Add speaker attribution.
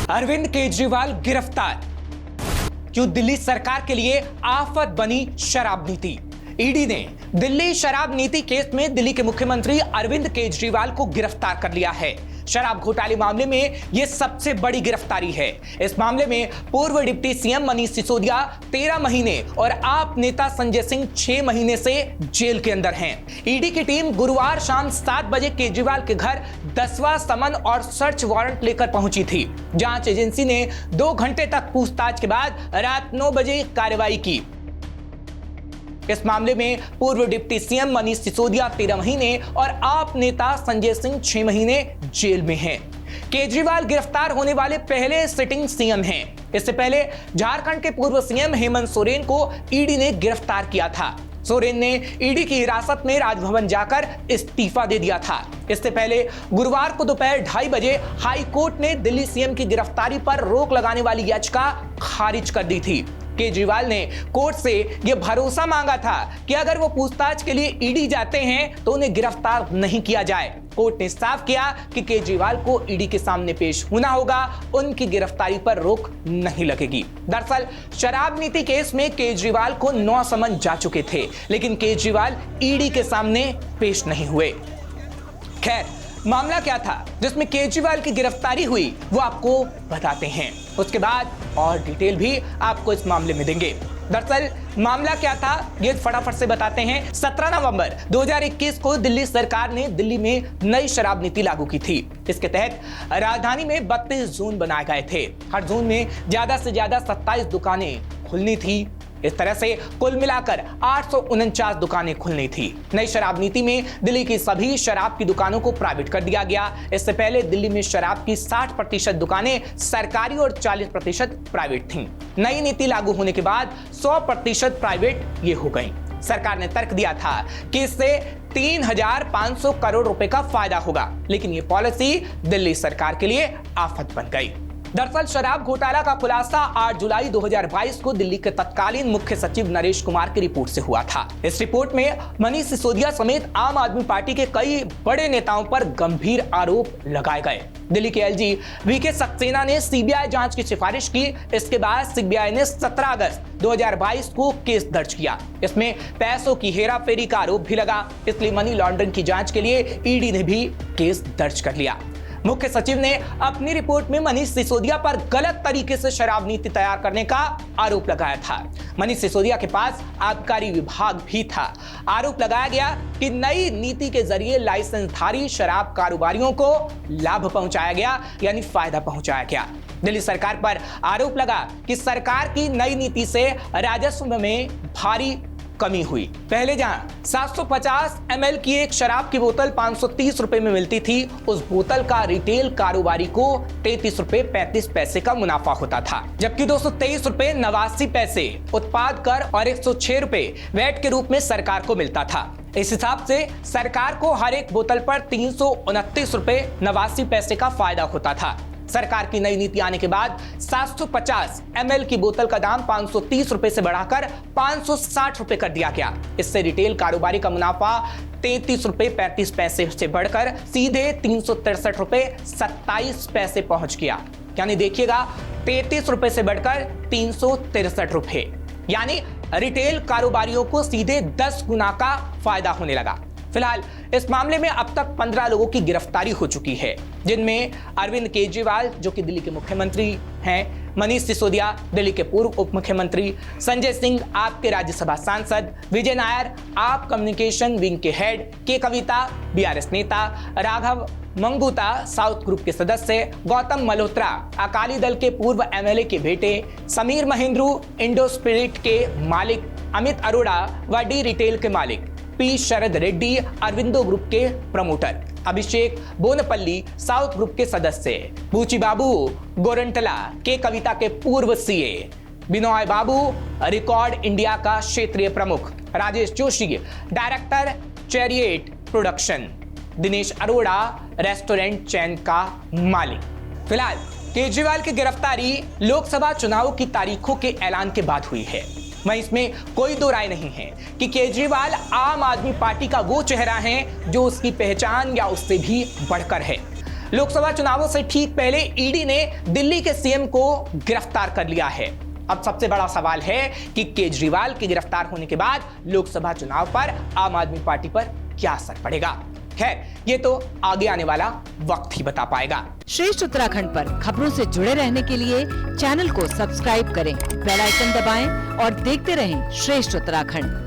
Speaker 1: अरविंद केजरीवाल गिरफ्तार। क्यों दिल्ली सरकार के लिए आफत बनी शराब नीति। ईडी ने दिल्ली शराब नीति केस में दिल्ली के मुख्यमंत्री अरविंद केजरीवाल को गिरफ्तार कर लिया है। शराब घोटाले मामले में यह सबसे बड़ी गिरफ्तारी है। इस मामले में पूर्व डिप्टी सीएम मनीष सिसोदिया 13 महीने और आप नेता संजय सिंह 6 महीने से जेल के अंदर हैं। ईडी की टीम गुरुवार शाम 7 बजे केजरीवाल के घर 10वां समन और सर्च वारंट लेकर पहुंची थी। जांच एजेंसी ने 2 घंटे तक पूछताछ के बाद रात 9 बजे कार्रवाई की। इस मामले में पूर्व डिप्टी सीएम मनीष सिसोदिया 13 महीने और आप नेता संजय सिंह 6 महीने जेल में हैं। केजरीवाल गिरफ्तार होने वाले पहले सिटिंग सीएम हैं। इससे पहले झारखंड के पूर्व सीएम हेमंत सोरेन को ईडी ने गिरफ्तार किया था। सोरेन ने ईडी की हिरासत में राजभवन जाकर इस्तीफा दे दिया था। इससे पहले गुरुवार को दोपहर 2:30 बजे हाई कोर्ट ने दिल्ली सीएम की गिरफ्तारी पर रोक लगाने वाली याचिका खारिज कर दी थी। केजरीवाल ने कोर्ट से यह भरोसा मांगा था कि अगर वो पूछताछ के लिए ईडी जाते हैं तो उन्हें गिरफ्तार नहीं किया जाए। कोर्ट ने साफ किया कि केजरीवाल को ईडी के सामने पेश होना होगा, उनकी गिरफ्तारी पर रोक नहीं लगेगी। दरअसल शराब नीति केस में केजरीवाल को 9 समन जा चुके थे, लेकिन केजरीवाल ईडी के सामने पेश नहीं हुए। खैर, मामला क्या था जिसमें केजरीवाल की गिरफ्तारी हुई, वो आपको बताते हैं। उसके बाद और डिटेल भी आपको इस मामले में देंगे। दरअसल मामला क्या था ये फटाफट से बताते हैं। 17 नवंबर 2021 को दिल्ली सरकार ने दिल्ली में नई शराब नीति लागू की थी। इसके तहत राजधानी में 32 जोन बनाए गए थे। हर जोन में ज्यादा से ज्यादा 27 दुकानें खुलनी थी। इस तरह से कुल मिलाकर 849 दुकानें खुलनी थी। नई शराब नीति में दिल्ली की सभी शराब की दुकानों को प्राइवेट कर दिया गया। इससे पहले दिल्ली में शराब की 60% दुकानें सरकारी और 40% प्राइवेट थीं। नई नीति लागू होने के बाद 100% प्राइवेट ये हो गई। सरकार ने तर्क दिया था कि इससे 3500 करोड़ रुपए का फायदा होगा, लेकिन ये पॉलिसी दिल्ली सरकार के लिए आफत बन गई। दरअसल शराब घोटाला का खुलासा 8 जुलाई 2022 को दिल्ली के तत्कालीन मुख्य सचिव नरेश कुमार की रिपोर्ट से हुआ था। इस रिपोर्ट में मनीष सिसोदिया समेत आम आदमी पार्टी के कई बड़े नेताओं पर गंभीर आरोप लगाए गए। दिल्ली के एलजी वीके सक्सेना ने सीबीआई जांच की सिफारिश की। इसके बाद सीबीआई ने 17 अगस्त 2022 को केस दर्ज किया। इसमें पैसों की हेराफेरी का आरोप भी लगा, इसलिए मनी लॉन्ड्रिंग की जांच के लिए ईडी ने भी केस दर्ज कर लिया। मुख्य सचिव ने अपनी रिपोर्ट में मनीष सिसोदिया पर गलत तरीके से शराब नीति तैयार करने का आरोप लगाया था। मनीष सिसोदिया के पास आबकारी विभाग भी था। आरोप लगाया गया कि नई नीति के जरिए लाइसेंसधारी शराब कारोबारियों को लाभ पहुंचाया गया, यानी फायदा पहुंचाया गया। दिल्ली सरकार पर आरोप लगा कि सरकार की नई नीति से राजस्व में भारी कमी हुई। पहले जहां 750 ml की एक शराब की बोतल 530 रुपए में मिलती थी, उस बोतल का रिटेल कारोबारी को 33 रुपए 35 पैसे का मुनाफा होता था, जबकि 223 रुपए 89 पैसे उत्पाद कर और 106 रुपए वैट के रूप में सरकार को मिलता था। इस हिसाब से सरकार को हर एक बोतल पर 329 रुपए 89 पैसे का फायदा होता था। सरकार की नई नीति आने के बाद 750 ml की बोतल का दाम 530 रुपए से बढ़ाकर 560 रुपए कर दिया गया। इससे रिटेल कारोबारी का मुनाफा 33 रुपए 35 पैसे से बढ़कर सीधे 363 रुपए 27 पैसे पहुंच गया। यानी देखिएगा 33 रुपए से बढ़कर 363 रुपए, यानी रिटेल कारोबारियों को सीधे 10 गुना का फायदा होने लगा। फिलहाल इस मामले में अब तक 15 लोगों की गिरफ्तारी हो चुकी है, जिनमें अरविंद केजरीवाल जो कि दिल्ली के मुख्यमंत्री हैं, मनीष सिसोदिया दिल्ली के पूर्व उप मुख्यमंत्री, संजय सिंह आपके राज्यसभा सांसद, विजय नायर आप कम्युनिकेशन विंग के हेड, के कविता बीआरएस नेता, राघव मंगूता साउथ ग्रुप के सदस्य, गौतम मल्होत्रा अकाली दल के पूर्व एमएलए के बेटे, समीर महेंद्रू इंडो स्पिरिट के मालिक, अमित अरोड़ा व डी रिटेल के मालिक, पी शरद रेड्डी अरविंदो ग्रुप के promoter, Abhishek Boinpalli south group के सदस्य, बूची बाबू गोरंटला के कविता के पूर्व CA, Binoy Babu Ricard India का क्षेत्रीय प्रमुख, Rajesh Joshi director chariot production, Dinesh Arora restaurant chain का मालिक। फिलहाल केजरीवाल की गिरफ्तारी लोकसभा चुनाव की तारीखों के ऐलान के बाद हुई है। वहीं इसमें कोई दो राय नहीं है कि केजरीवाल आम आदमी पार्टी का वो चेहरा है जो उसकी पहचान या उससे भी बढ़कर है। लोकसभा चुनावों से ठीक पहले ईडी ने दिल्ली के सीएम को गिरफ्तार कर लिया है। अब सबसे बड़ा सवाल है कि केजरीवाल के गिरफ्तार होने के बाद लोकसभा चुनाव पर आम आदमी पार्टी पर क्या असर पड़ेगा। खैर, ये तो आगे आने वाला वक्त ही बता पाएगा।
Speaker 2: श्रेष्ठ उत्तराखंड पर खबरों से जुड़े रहने के लिए चैनल को सब्सक्राइब करें, बेल आइकन दबाएं और देखते रहें श्रेष्ठ उत्तराखंड।